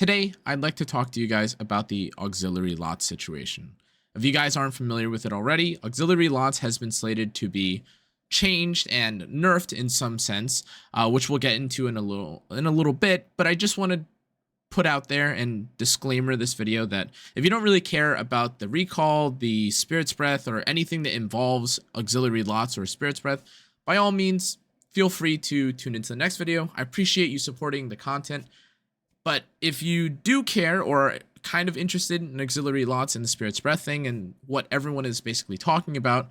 Today, I'd like to talk to you guys about the auxiliary lot situation. If you guys aren't familiar with it already, auxiliary lots has been slated to be changed and nerfed in some sense, which we'll get into in a little bit. But I just want to put out there and disclaimer this video that if you don't really care about the recall, the Spirit's Breath, or anything that involves auxiliary lots or Spirit's Breath, by all means, feel free to tune into the next video. I appreciate you supporting the content. But if you do care or kind of interested in auxiliary lots and the Spirit's Breath thing and what everyone is basically talking about,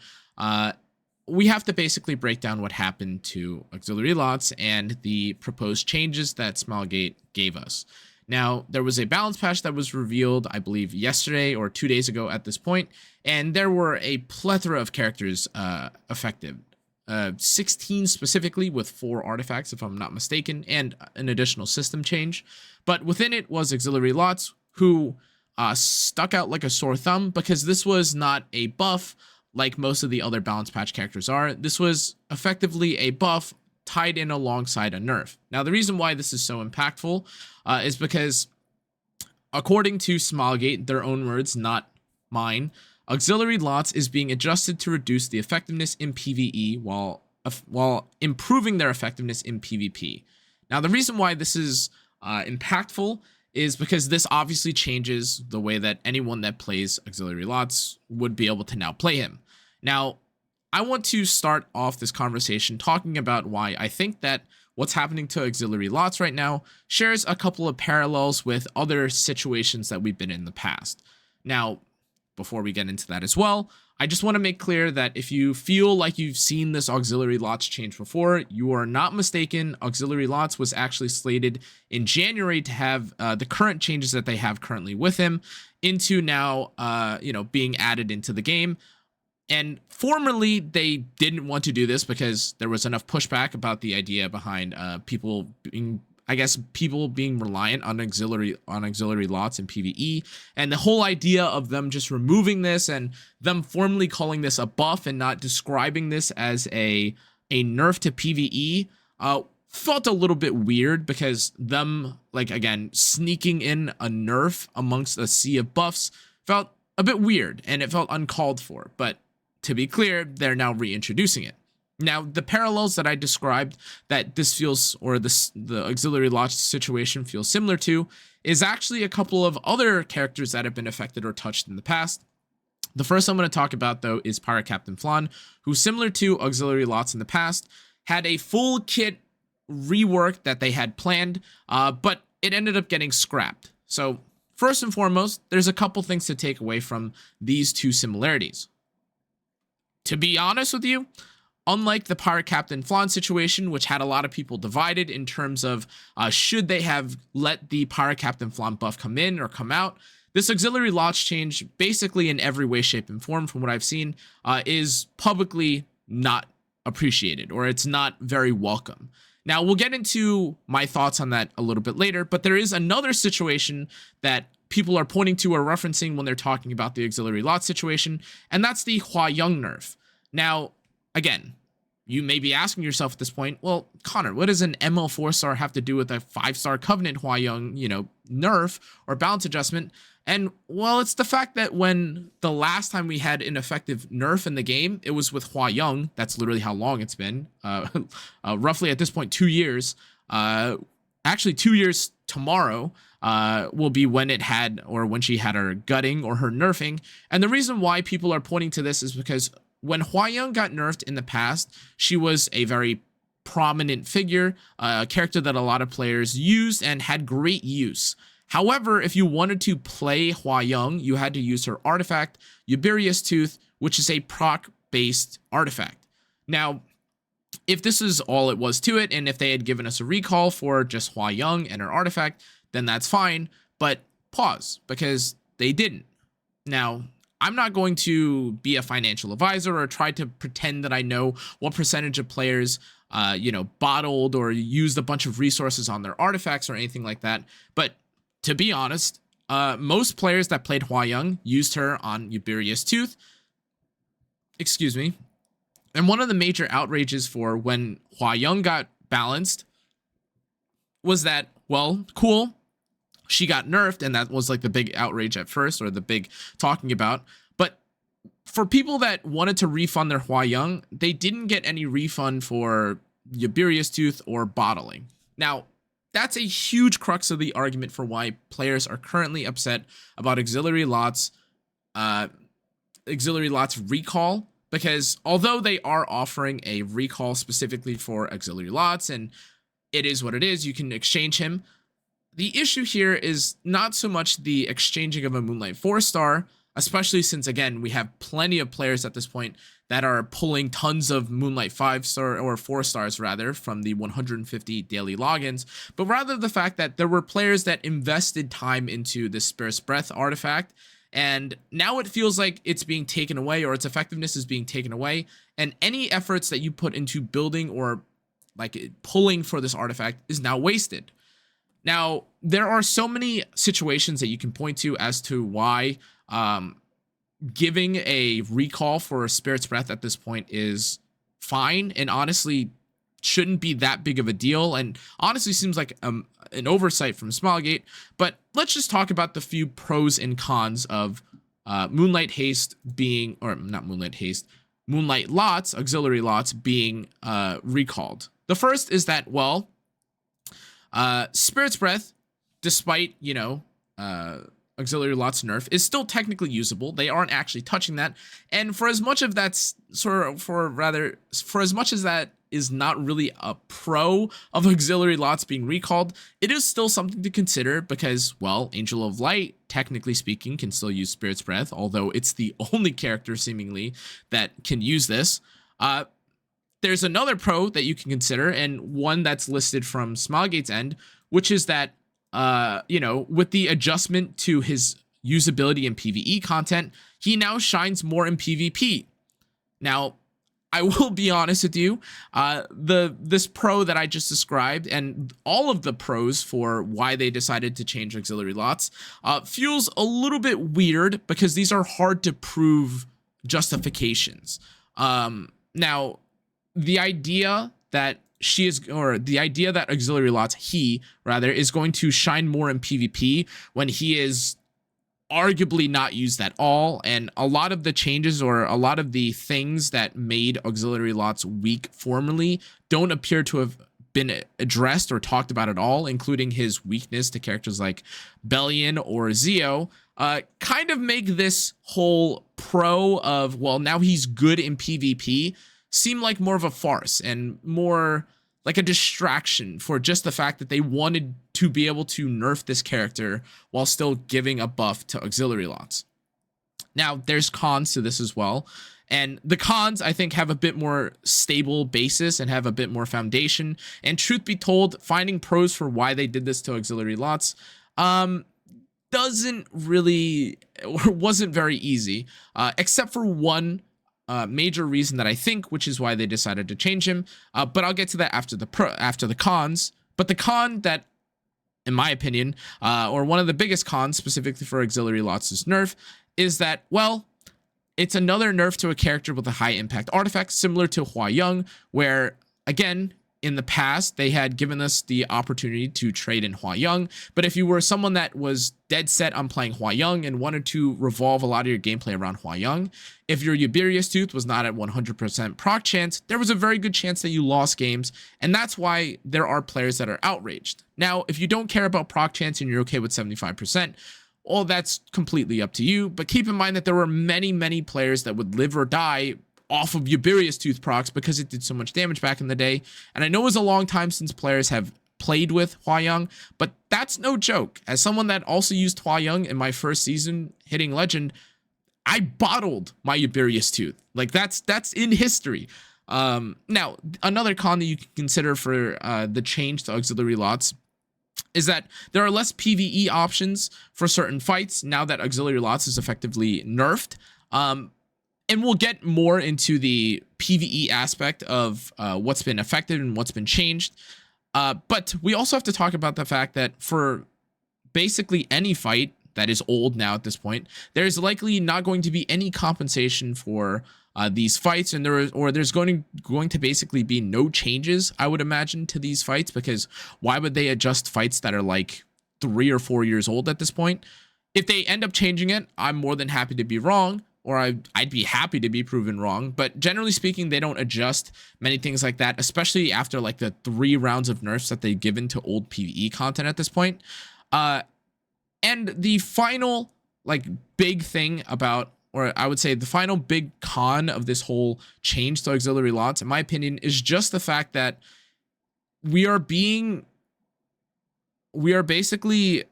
we have to basically break down what happened to auxiliary lots and the proposed changes that Smilegate gave us. Now, there was a balance patch that was revealed, I believe, yesterday or 2 days ago at this point, and there were a plethora of characters affected. 16 specifically with 4 artifacts, if I'm not mistaken, and an additional system change. But within it was auxiliary lots, who stuck out like a sore thumb because this was not a buff like most of the other balance patch characters are. This was effectively a buff tied in alongside a nerf. Now, the reason why this is so impactful is because, according to Smilegate, their own words, not mine, auxiliary lots is being adjusted to reduce the effectiveness in PvE while improving their effectiveness in PvP. Now, the reason why this is impactful is because this obviously changes the way that anyone that plays auxiliary lots would be able to now play him. Now, I want to start off this conversation talking about why I think that what's happening to auxiliary lots right now shares a couple of parallels with other situations that we've been in the past. Now, before we get into that as well, I just want to make clear that if you feel like you've seen this auxiliary lots change before, you are not mistaken. Auxiliary lots was actually slated in January to have the current changes that they have currently with him into now, being added into the game. And formerly, they didn't want to do this because there was enough pushback about the idea behind people being reliant on auxiliary lots in PvE, and the whole idea of them just removing this and them formally calling this a buff and not describing this as a nerf to PvE felt a little bit weird because them, again, sneaking in a nerf amongst a sea of buffs felt a bit weird and it felt uncalled for. But to be clear, they're now reintroducing it. Now, the parallels that I described that this feels, or the auxiliary lots situation feels similar to, is actually a couple of other characters that have been affected or touched in the past. The first I'm going to talk about, though, is Pirate Captain Flan, who, similar to auxiliary lots in the past, had a full kit rework that they had planned, but it ended up getting scrapped. So, first and foremost, there's a couple things to take away from these two similarities. To be honest with you, unlike the Pirate Captain Flan situation, which had a lot of people divided in terms of should they have let the Pirate Captain Flan buff come in or come out, this auxiliary lots change, basically in every way, shape, and form, from what I've seen, is publicly not appreciated, or it's not very welcome. Now, we'll get into my thoughts on that a little bit later, but there is another situation that people are pointing to or referencing when they're talking about the auxiliary lot situation, and that's the Hua Young nerf. Now, again, you may be asking yourself at this point, well, Connor, what does an ML 4-star have to do with a 5-star Covenant Hua Young, nerf or balance adjustment? And, well, it's the fact that when the last time we had an effective nerf in the game, it was with Hua Young. That's literally how long it's been. Roughly at this point, 2 years. Actually, 2 years tomorrow will be when when she had her gutting or her nerfing. And the reason why people are pointing to this is because when Hua Young got nerfed in the past, she was a very prominent figure, a character that a lot of players used and had great use. However, if you wanted to play Hua Young, you had to use her artifact, Uberius Tooth, which is a proc-based artifact. Now, if this is all it was to it, and if they had given us a recall for just Hua Young and her artifact, then that's fine, but pause, because they didn't. Now, I'm not going to be a financial advisor or try to pretend that I know what percentage of players, bottled or used a bunch of resources on their artifacts or anything like that. But to be honest, most players that played Hua Young used her on Uberius Tooth. Excuse me. And one of the major outrages for when Hua Young got balanced was that, well, cool. she got nerfed, and that was like the big outrage at first, or the big talking about. But for people that wanted to refund their Hua Young, they didn't get any refund for Yuberius Tooth or bottling. Now, that's a huge crux of the argument for why players are currently upset about auxiliary lots recall, because although they are offering a recall specifically for auxiliary lots, and it is what it is, you can exchange him. The issue here is not so much the exchanging of a Moonlight 4-star, especially since, again, we have plenty of players at this point that are pulling tons of Moonlight 5-star or 4-stars rather from the 150 daily logins, but rather the fact that there were players that invested time into the Spirit's Breath artifact, and now it feels like it's being taken away, or its effectiveness is being taken away, and any efforts that you put into building or like pulling for this artifact is now wasted. Now, there are so many situations that you can point to as to why giving a recall for a Spirit's Breath at this point is fine, and honestly shouldn't be that big of a deal, and honestly seems like an oversight from Smilegate. But let's just talk about the few pros and cons of Moonlight Haste being, or not Moonlight Haste, Moonlight Lots, auxiliary lots being recalled. The first is that, well, Spirit's Breath, despite, you know, auxiliary lots nerf, is still technically usable. They aren't actually touching that, and for as much of that's for as much as that is not really a pro of auxiliary lots being recalled, it is still something to consider because, well, Angel of Light, technically speaking, can still use Spirit's Breath, although it's the only character seemingly that can use this. There's another pro that you can consider, and one that's listed from Smilegate's end, which is that, you know, with the adjustment to his usability in PvE content, he now shines more in PvP. Now, I will be honest with you, this pro that I just described and all of the pros for why they decided to change auxiliary lots feels a little bit weird because these are hard to prove justifications. Now, the idea that auxiliary lots, he rather, is going to shine more in PvP when he is arguably not used at all, and a lot of the changes or a lot of the things that made auxiliary lots weak formerly don't appear to have been addressed or talked about at all, including his weakness to characters like Bellion or Zio, kind of make this whole pro of, well, now he's good in PvP seem like more of a farce and more like a distraction for just the fact that they wanted to be able to nerf this character while still giving a buff to auxiliary lots. Now, there's cons to this as well, and the cons, I think, have a bit more stable basis and have a bit more foundation, and truth be told, finding pros for why they did this to auxiliary lots doesn't really, or wasn't very easy, except for one major reason that I think, which is why they decided to change him. But I'll get to that after the cons. But the con that, in my opinion, or one of the biggest cons specifically for auxiliary lots' nerf, is that, well, it's another nerf to a character with a high impact artifact, similar to Hua Young, where, again, in the past, they had given us the opportunity to trade in Hua Young, but if you were someone that was dead set on playing Hua Young and wanted to revolve a lot of your gameplay around Hua Young, if your Yuberius Tooth was not at 100% proc chance, there was a very good chance that you lost games, and that's why there are players that are outraged. Now, if you don't care about proc chance and you're okay with 75%, well, that's completely up to you, but keep in mind that there were many, many players that would live or die off of Yuberius Tooth procs because it did so much damage back in the day. And I know it was a long time since players have played with Hua Young, but that's no joke. As someone that also used Hua Young in my first season hitting Legend, I bottled my Yuberius Tooth. Like, that's in history. Now, another con that you can consider for the change to auxiliary lots is that there are less PvE options for certain fights now that auxiliary lots is effectively nerfed. And we'll get more into the PvE aspect of what's been affected and what's been changed. But we also have to talk about the fact that for basically any fight that is old now at this point, there's likely not going to be any compensation for these fights, and there's going to basically be no changes, I would imagine, to these fights, because why would they adjust fights that are like 3 or 4 years old at this point. If they end up changing it, I'm more than happy to be wrong, or I'd be happy to be proven wrong. But generally speaking, they don't adjust many things like that, especially after like the 3 rounds of nerfs that they've given to old PvE content at this point. And the final like big thing about, or I would say the final big con of this whole change to auxiliary lots, in my opinion, is just the fact that we are basically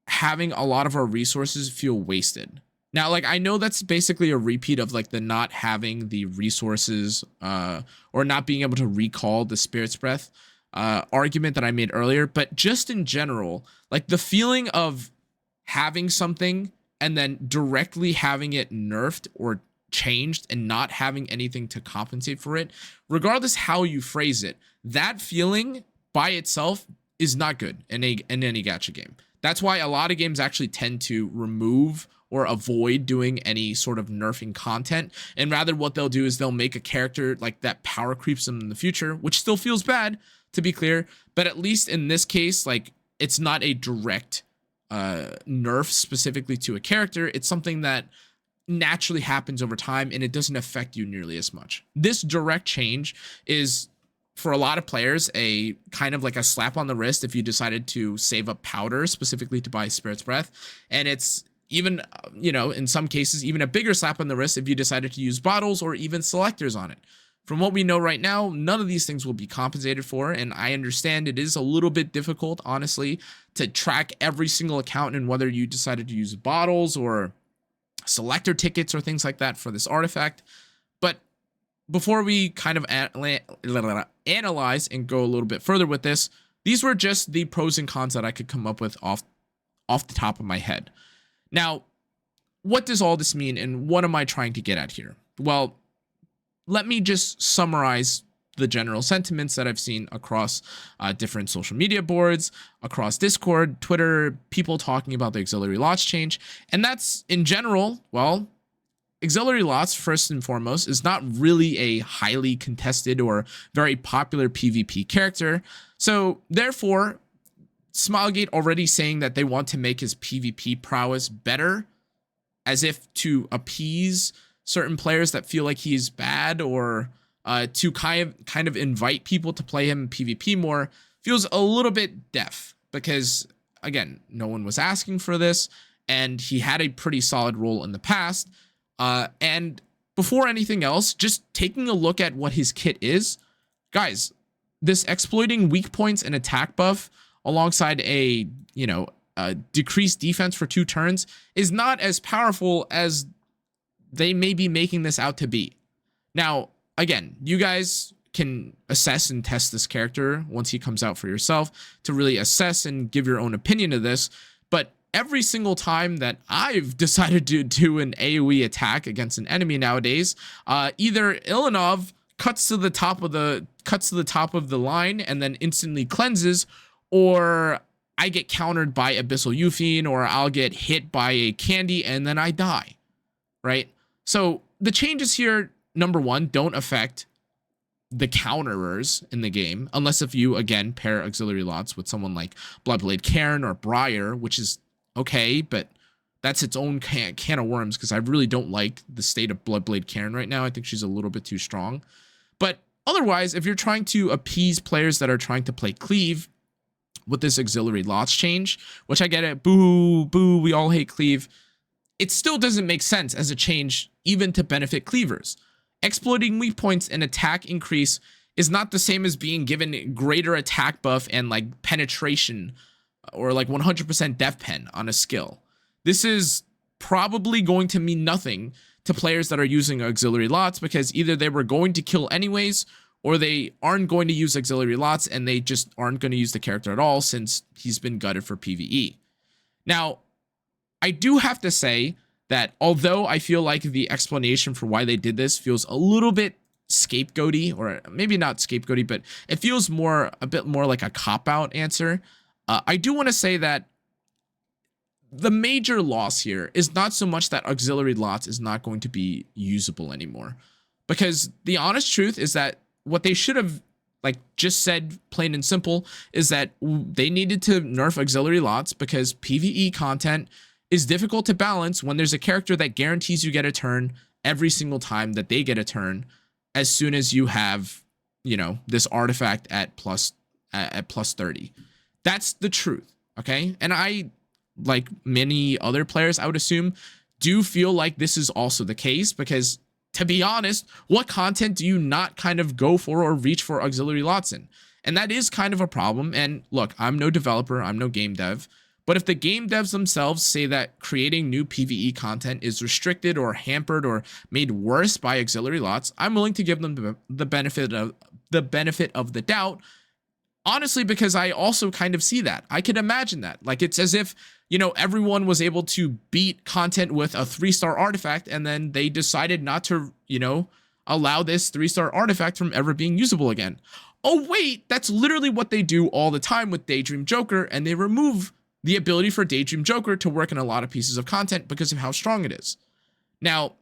having a lot of our resources feel wasted. Now, like, I know that's basically a repeat of like the not having the resources or not being able to recall the Spirit's Breath argument that I made earlier, but just in general, like the feeling of having something and then directly having it nerfed or changed and not having anything to compensate for it, regardless how you phrase it, that feeling by itself is not good in any gacha game. That's why a lot of games actually tend to remove or avoid doing any sort of nerfing content, and rather what they'll do is they'll make a character like that power creeps them in the future, which still feels bad, to be clear, but at least in this case, like, it's not a direct nerf specifically to a character. It's something that naturally happens over time and it doesn't affect you nearly as much. This direct change is, for a lot of players, a kind of like a slap on the wrist if you decided to save up powder specifically to buy Spirit's Breath. And it's even, you know, in some cases, even a bigger slap on the wrist if you decided to use bottles or even selectors on it. From what we know right now, none of these things will be compensated for, and I understand it is a little bit difficult, honestly, to track every single account and whether you decided to use bottles or selector tickets or things like that for this artifact. But before we kind of analyze and go a little bit further with this, these were just the pros and cons that I could come up with off the top of my head. Now, what does all this mean, and what am I trying to get at here? Well, let me just summarize the general sentiments that I've seen across different social media boards, across Discord, Twitter, people talking about the auxiliary lots change. And that's, in general, well, auxiliary lots, first and foremost, is not really a highly contested or very popular PvP character. So, therefore, Smilegate already saying that they want to make his PvP prowess better, as if to appease certain players that feel like he's bad, or to kind of invite people to play him in PvP more, feels a little bit deaf, because again, no one was asking for this, and he had a pretty solid role in the past. And before anything else, just taking a look at what his kit is, guys, this exploiting weak points and attack buff alongside a decreased defense for 2 turns is not as powerful as they may be making this out to be. Now, again, you guys can assess and test this character once he comes out for yourself to really assess and give your own opinion of this. But every single time that I've decided to do an AoE attack against an enemy nowadays, either Ilanov cuts to the top of the line and then instantly cleanses, or I get countered by Abyssal Euphine, or I'll get hit by a candy and then I die, right? So the changes here, number one, don't affect the counterers in the game, unless if you, again, pair auxiliary lots with someone like Bloodblade Cairn or Briar, which is okay, but that's its own can of worms, because I really don't like the state of Bloodblade Cairn right now. I think she's a little bit too strong. But otherwise, if you're trying to appease players that are trying to play Cleave with this auxiliary lots change, which I get it, boo, boo, we all hate Cleave, it still doesn't make sense as a change even to benefit cleavers. Exploiting weak points and attack increase is not the same as being given greater attack buff and like penetration, or like 100% def pen on a skill. This is probably going to mean nothing to players that are using auxiliary lots, because either they were going to kill anyways, or they aren't going to use auxiliary lots and they just aren't going to use the character at all since he's been gutted for PvE. Now, I do have to say that although I feel like the explanation for why they did this feels a little bit scapegoaty, or maybe not scapegoaty, but it feels a bit more like a cop-out answer, I do want to say that the major loss here is not so much that auxiliary lots is not going to be usable anymore, because the honest truth is that what they should have like just said plain and simple, is that they needed to nerf auxiliary lots because PvE content is difficult to balance when there's a character that guarantees you get a turn every single time that they get a turn as soon as you have, this artifact at plus 30. That's the truth, okay? And I, like many other players, I would assume, do feel like this is also the case because, to be honest, what content do you not kind of go for or reach for auxiliary lots in? And that is kind of a problem. And look, I'm no developer, I'm no game dev, but if the game devs themselves say that creating new PvE content is restricted or hampered or made worse by auxiliary lots, I'm willing to give them the benefit of the doubt. Honestly, because I also kind of see that. I could imagine that. Like, it's as if, everyone was able to beat content with a 3-star artifact, and then they decided not to, allow this 3-star artifact from ever being usable again. Oh, wait, that's literally what they do all the time with Daydream Joker, and they remove the ability for Daydream Joker to work in a lot of pieces of content because of how strong it is. Now,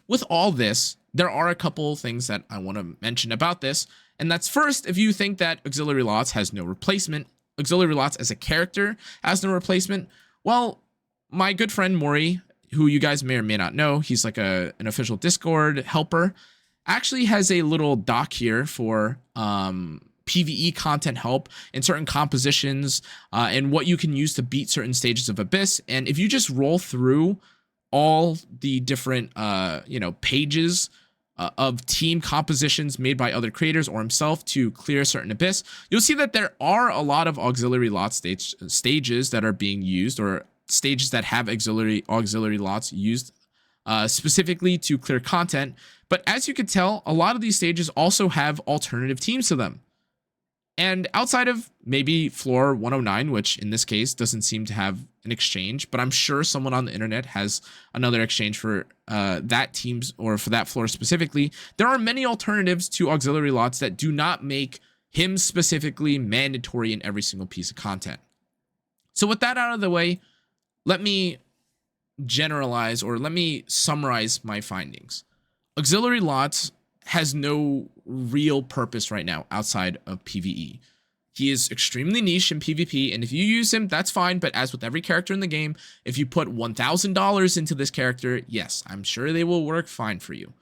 with all this, there are a couple things that I want to mention about this. And that's first, if you think that auxiliary lots has no replacement, auxiliary lots as a character has no replacement, well, my good friend Maury, who you guys may or may not know, he's like an official Discord helper, actually has a little doc here for PvE content help in certain compositions and what you can use to beat certain stages of Abyss. And if you just roll through all the different, pages of team compositions made by other creators or himself to clear certain Abyss, you'll see that there are a lot of auxiliary lot stages that are being used, or stages that have auxiliary lots used specifically to clear content. But as you can tell, a lot of these stages also have alternative teams to them. And outside of maybe floor 109, which in this case doesn't seem to have an exchange, but I'm sure someone on the internet has another exchange for that team's or for that floor specifically, there are many alternatives to auxiliary lots that do not make him specifically mandatory in every single piece of content. So with that out of the way, let me generalize, or let me summarize my findings. Auxiliary lots has no real purpose right now outside of PvE. He is extremely niche in PvP, and if you use him, that's fine, but as with every character in the game, if you put $1,000 into this character, yes, I'm sure they will work fine for you.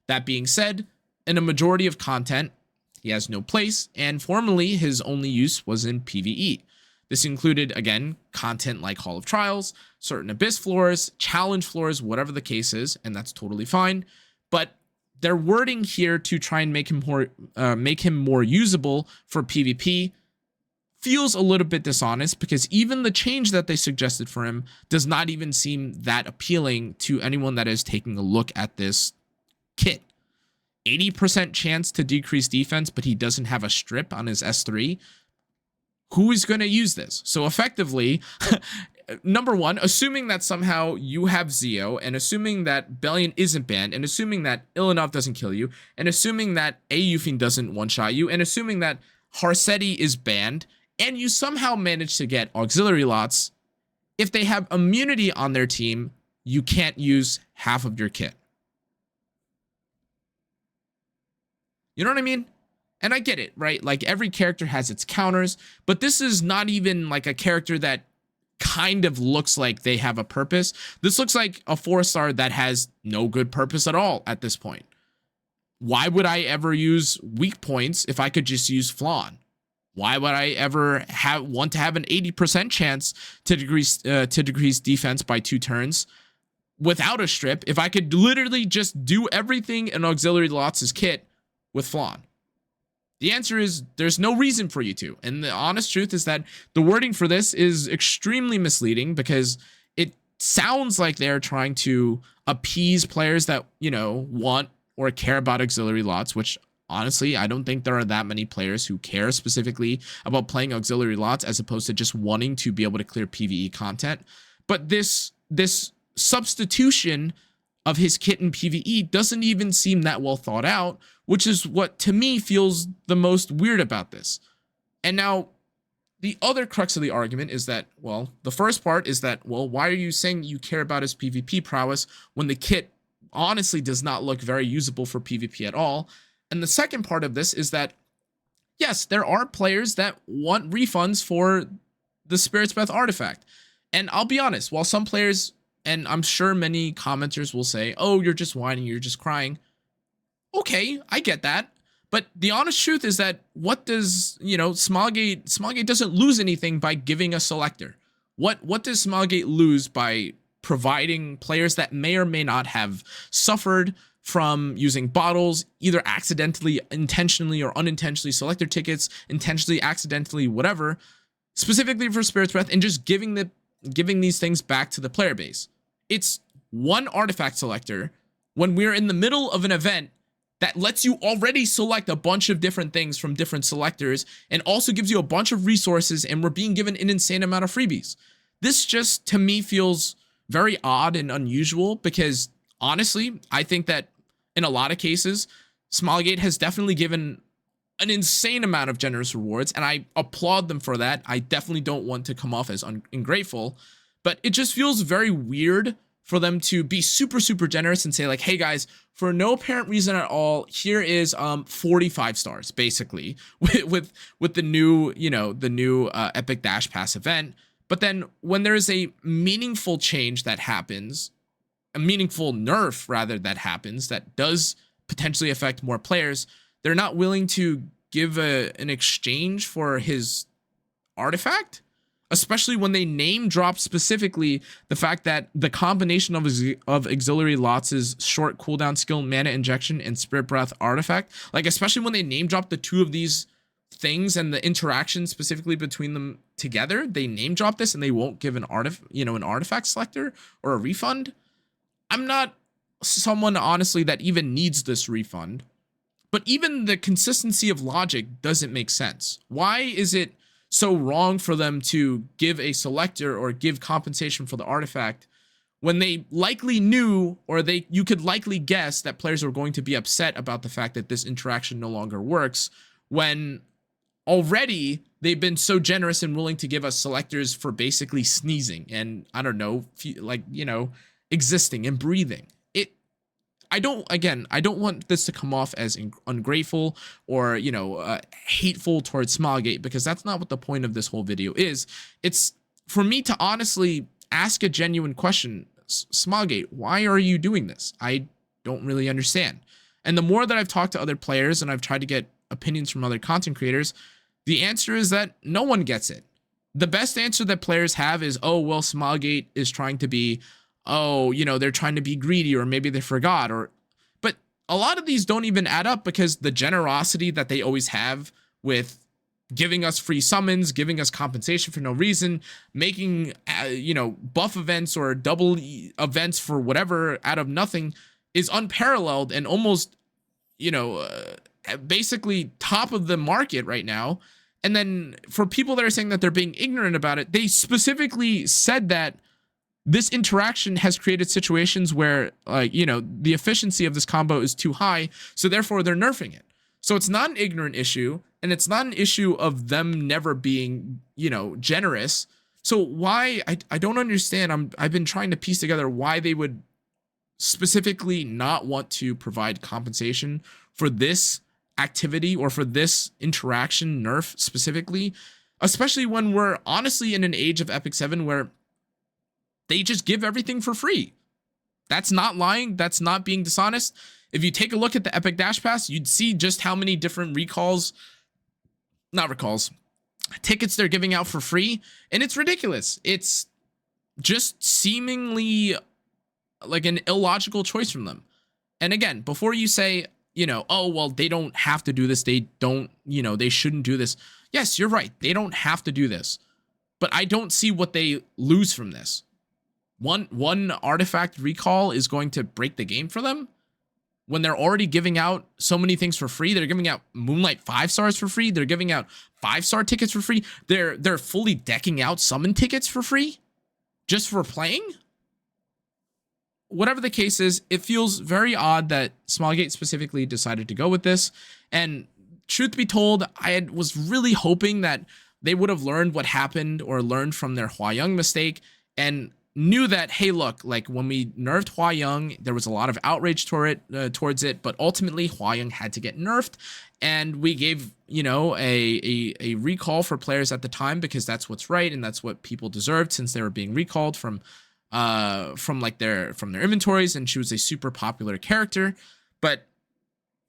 That being said, in a majority of content, he has no place, and formerly his only use was in PvE. This included, again, content like Hall of Trials, certain Abyss floors, challenge floors, whatever the case is, and that's totally fine. But their wording here to try and make him more usable for PvP feels a little bit dishonest, because even the change that they suggested for him does not even seem that appealing to anyone that is taking a look at this kit. 80% chance to decrease defense, but he doesn't have a strip on his S3. Who is going to use this? So effectively, number one, assuming that somehow you have Zeo, and assuming that Bellion isn't banned, and assuming that Ilanov doesn't kill you, and assuming that Ayufin doesn't one-shot you, and assuming that Harsetti is banned, and you somehow manage to get auxiliary lots, if they have immunity on their team, you can't use half of your kit. You know what I mean? And I get it, right? Like, every character has its counters, but this is not even like a character that kind of looks like they have a purpose. This looks like a 4-star that has no good purpose at all at this point. Why would I ever use weak points if I could just use Flan? Why would I ever want to have an 80% chance to decrease defense by 2 turns without a strip if I could literally just do everything in auxiliary lots' kit with Flan? The answer is there's no reason for you to. And the honest truth is that the wording for this is extremely misleading, because it sounds like they're trying to appease players that, want or care about auxiliary lots, which honestly, I don't think there are that many players who care specifically about playing auxiliary lots as opposed to just wanting to be able to clear PvE content. But this substitution of his kit in PvE doesn't even seem that well thought out, which is what to me feels the most weird about this. And now the other crux of the argument is that, well, the first part is that, well, why are you saying you care about his PvP prowess when the kit honestly does not look very usable for PvP at all? And the second part of this is that yes, there are players that want refunds for the Spirit's Breath artifact. And I'll be honest, while some players, and I'm sure many commenters will say, oh, you're just whining, you're just crying. Okay, I get that. But the honest truth is that what does, Smilegate doesn't lose anything by giving a selector. What does Smilegate lose by providing players that may or may not have suffered from using bottles, either accidentally, intentionally, or unintentionally, selector tickets, intentionally, accidentally, whatever, specifically for Spirit's Breath, and just giving these things back to the player base? It's one artifact selector when we're in the middle of an event that lets you already select a bunch of different things from different selectors and also gives you a bunch of resources, and we're being given an insane amount of freebies. This just, to me, feels very odd and unusual because, honestly, I think that in a lot of cases, Smilegate has definitely given an insane amount of generous rewards, and I applaud them for that. I definitely don't want to come off as ungrateful, but it just feels very weird for them to be super, super generous and say like, hey guys, for no apparent reason at all, here is 45 stars, basically, with the new, Epic Dash Pass event. But then when there's a meaningful change that happens, a meaningful nerf rather that happens, that does potentially affect more players, they're not willing to give an exchange for his artifact. Especially when they name drop specifically the fact that the combination of Auxiliary Lots' short cooldown skill, Mana Injection, and Spirit Breath artifact, like especially when they name drop the two of these things and the interaction specifically between them together, they name drop this and they won't give an artifact selector or a refund. I'm not someone, honestly, that even needs this refund, but even the consistency of logic doesn't make sense. Why is it so wrong for them to give a selector or give compensation for the artifact when they likely knew, or you could likely guess that players were going to be upset about the fact that this interaction no longer works, when already they've been so generous and willing to give us selectors for basically sneezing and, I don't know, existing and breathing. I don't want this to come off as ungrateful or, hateful towards Smilegate, because that's not what the point of this whole video is. It's for me to honestly ask a genuine question. Smilegate, why are you doing this? I don't really understand. And the more that I've talked to other players and I've tried to get opinions from other content creators, the answer is that no one gets it. The best answer that players have is, oh, well, Smilegate is trying to be, they're trying to be greedy, or maybe they forgot, but a lot of these don't even add up, because the generosity that they always have with giving us free summons, giving us compensation for no reason, making, buff events or double events for whatever out of nothing is unparalleled and almost, basically top of the market right now. And then for people that are saying that they're being ignorant about it, they specifically said that this interaction has created situations where, the efficiency of this combo is too high, so therefore they're nerfing it. So it's not an ignorant issue, and it's not an issue of them never being, generous. So why, I don't understand. I've been trying to piece together why they would specifically not want to provide compensation for this activity or for this interaction nerf specifically, especially when we're honestly in an age of epicseven where they just give everything for free. That's not lying. That's not being dishonest. If you take a look at the Epic Dash Pass, you'd see just how many different tickets they're giving out for free. And it's ridiculous. It's just seemingly like an illogical choice from them. And again, before you say, oh, well, they don't have to do this. They shouldn't do this. Yes, you're right. They don't have to do this. But I don't see what they lose from this. One artifact recall is going to break the game for them when they're already giving out so many things for free. They're giving out Moonlight 5 stars for free. They're giving out 5-star tickets for free. They're fully decking out summon tickets for free just for playing. Whatever the case is, it feels very odd that Smilegate specifically decided to go with this. And truth be told, I was really hoping that they would have learned what happened or learned from their Hua Young mistake and knew that, hey, look, like when we nerfed Hua Young, there was a lot of outrage towards it, but ultimately Hua Young had to get nerfed, and we gave, you know, a recall for players at the time because that's what's right and that's what people deserved, since they were being recalled from their inventories, and she was a super popular character. But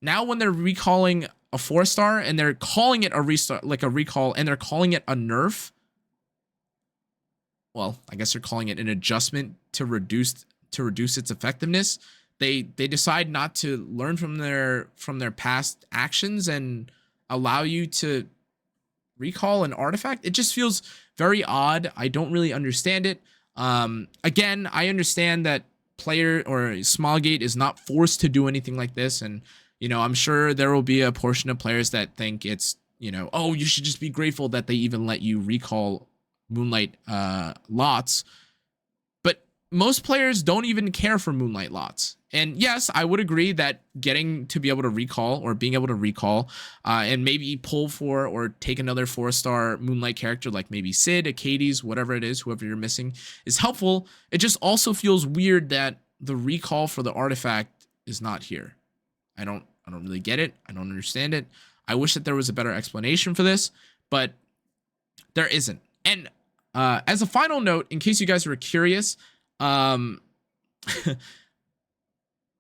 now when they're recalling a 4-star and they're calling it a restart, like a recall, and they're calling it a nerf, well, I guess they're calling it an adjustment to reduce its effectiveness. They decide not to learn from their past actions and allow you to recall an artifact. It just feels very odd. I don't really understand it. Again, I understand that player or Smilegate is not forced to do anything like this, and you know, I'm sure there will be a portion of players that think it's, you know, oh, you should just be grateful that they even let you recall Moonlight lots. But most players don't even care for Moonlight lots. And yes, I would agree that getting to be able to recall, or being able to recall and maybe pull for or take another 4-star Moonlight character like maybe Sid, Acades, whatever it is, whoever you're missing, is helpful. It just also feels weird that the recall for the artifact is not here. I don't really get it. I don't understand it. I wish that there was a better explanation for this, but there isn't. And as a final note, in case you guys were curious,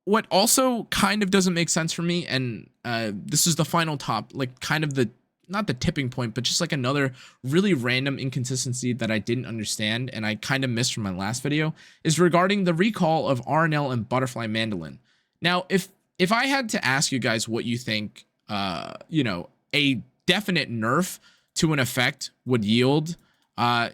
what also kind of doesn't make sense for me, and this is the final kind of not the tipping point, but just like another really random inconsistency that I didn't understand and I kind of missed from my last video, is regarding the recall of RNL and Butterfly Mandolin. Now, if I had to ask you guys what you think, you know, a definite nerf to an effect would yield,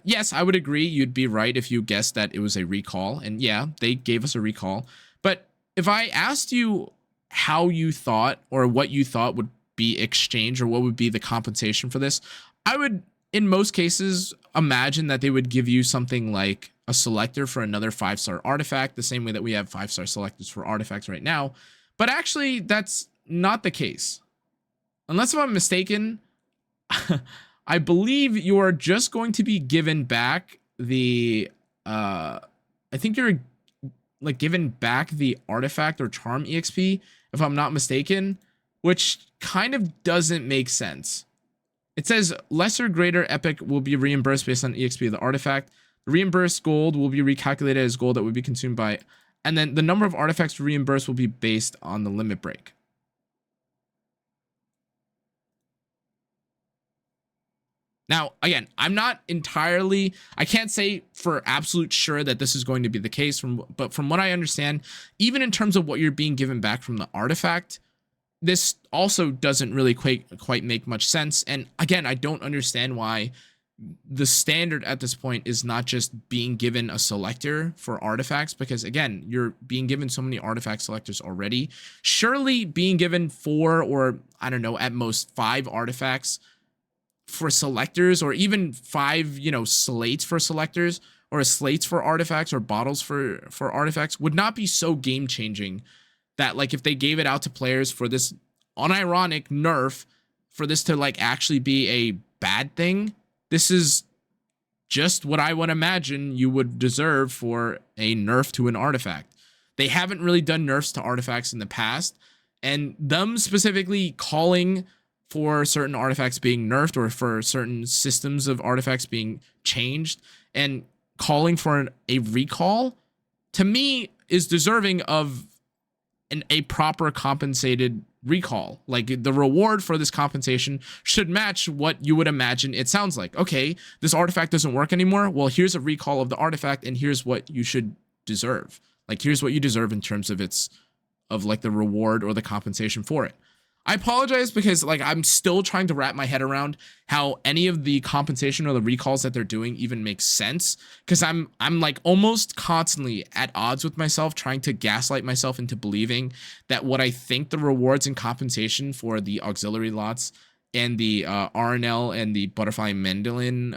yes, I would agree. You'd be right if you guessed that it was a recall. And yeah, they gave us a recall. But if I asked you how you thought, or what you thought would be exchanged, or what would be the compensation for this, I would, in most cases, imagine that they would give you something like a selector for another 5-star artifact, the same way that we have 5-star selectors for artifacts right now. But actually, that's not the case. Unless if I'm mistaken, I believe you are just going to be given back the I think you're like given back the artifact or charm exp, if I'm not mistaken, which kind of doesn't make sense. It says lesser greater epic will be reimbursed based on exp of the artifact. The reimbursed gold will be recalculated as gold that would be consumed by, and then the number of artifacts reimbursed will be based on the limit break. Now, again, I'm not entirely, I can't say for absolute sure that this is going to be the case, but from what I understand, even in terms of what you're being given back from the artifact, this also doesn't really quite make much sense. And again, I don't understand why the standard at this point is not just being given a selector for artifacts, because again, you're being given so many artifact selectors already. Surely being given 4, or I don't know, at most 5 artifacts for selectors, or even 5, you know, slates for selectors, or slates for artifacts, or bottles for artifacts, would not be so game changing that, like, if they gave it out to players for this unironic nerf, for this to like actually be a bad thing. This is just what I would imagine you would deserve for a nerf to an artifact. They haven't really done nerfs to artifacts in the past, and them specifically calling for certain artifacts being nerfed, or for certain systems of artifacts being changed, and calling for a recall, to me, is deserving of a proper compensated recall. Like, the reward for this compensation should match what you would imagine it sounds like. Okay, this artifact doesn't work anymore. Well, here's a recall of the artifact, and here's what you should deserve. Like, here's what you deserve in terms of like the reward or the compensation for it. I apologize because, like, I'm still trying to wrap my head around how any of the compensation or the recalls that they're doing even makes sense, because I'm like almost constantly at odds with myself, trying to gaslight myself into believing that what I think the rewards and compensation for the auxiliary lots and the RNL and the Butterfly Mandolin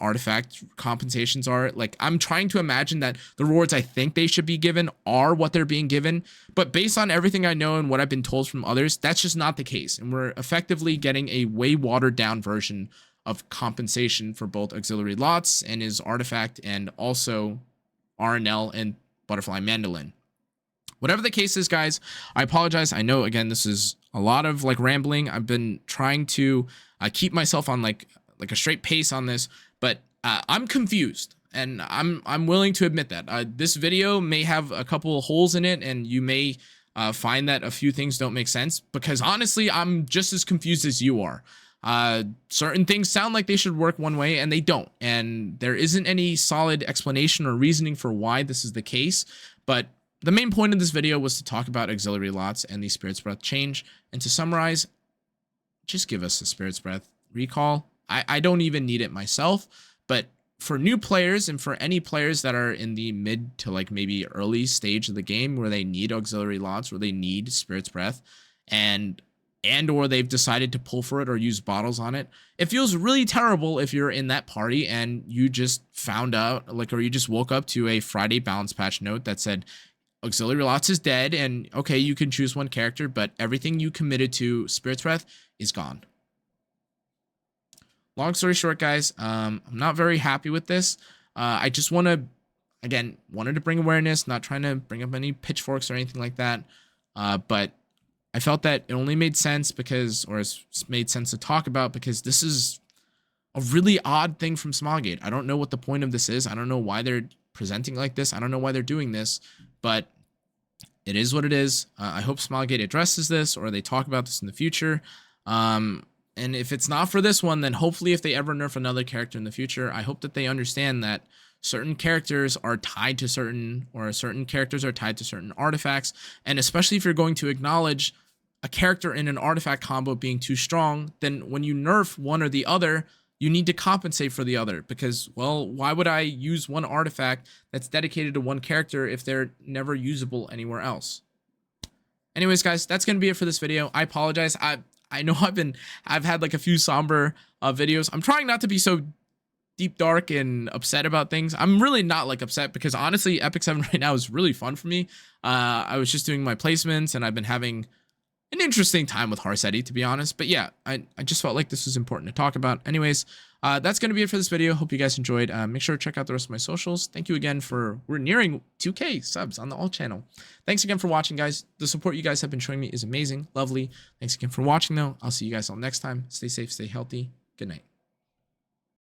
artifact compensations are. Like, I'm trying to imagine that the rewards I think they should be given are what they're being given, but based on everything I know and what I've been told from others, that's just not the case, and we're effectively getting a way watered down version of compensation for both auxiliary lots and his artifact, and also RNL, and Butterfly Mandolin. Whatever the case is, guys, I apologize. I know, again, this is a lot of like rambling. I've been trying to keep myself on like a straight pace on this, but I'm confused, and I'm willing to admit that. This video may have a couple of holes in it, and you may find that a few things don't make sense, because honestly, I'm just as confused as you are. Certain things sound like they should work one way and they don't, and there isn't any solid explanation or reasoning for why this is the case. But the main point of this video was to talk about auxiliary lots and the Spirit's Breath change, and to summarize, just give us a Spirit's Breath recall. I don't even need it myself, but for new players and for any players that are in the mid to like maybe early stage of the game where they need auxiliary lots, where they need Spirit's Breath, and or they've decided to pull for it or use bottles on it, it feels really terrible if you're in that party and you just found out, like, or you just woke up to a Friday balance patch note that said auxiliary lots is dead, and okay, you can choose one character, but everything you committed to Spirit's Breath is gone. Long story short, guys, I'm not very happy with this. I just wanted to bring awareness, not trying to bring up any pitchforks or anything like that. But I felt that it only made sense it's made sense to talk about, because this is a really odd thing from Smilegate. I don't know what the point of this is. I don't know why they're presenting like this. I don't know why they're doing this, but it is what it is. I hope Smilegate addresses this, or they talk about this in the future. And if it's not for this one, then hopefully if they ever nerf another character in the future, I hope that they understand that certain characters are tied to certain characters are tied to certain artifacts. And especially if you're going to acknowledge a character in an artifact combo being too strong, then when you nerf one or the other, you need to compensate for the other, because, well, why would I use one artifact that's dedicated to one character if they're never usable anywhere else? Anyways, guys, that's going to be it for this video. I apologize. I know I've had like a few somber videos. I'm trying not to be so deep, dark, and upset about things. I'm really not like upset, because honestly, epicseven right now is really fun for me. I was just doing my placements, and I've been having an interesting time with Harsetti, to be honest. But yeah, I just felt like this was important to talk about. Anyways, that's going to be it for this video. Hope you guys enjoyed. Make sure to check out the rest of my socials. Thank you again we're nearing 2K subs on the alt channel. Thanks again for watching, guys. The support you guys have been showing me is amazing. Lovely. Thanks again for watching, though. I'll see you guys all next time. Stay safe, stay healthy. Good night.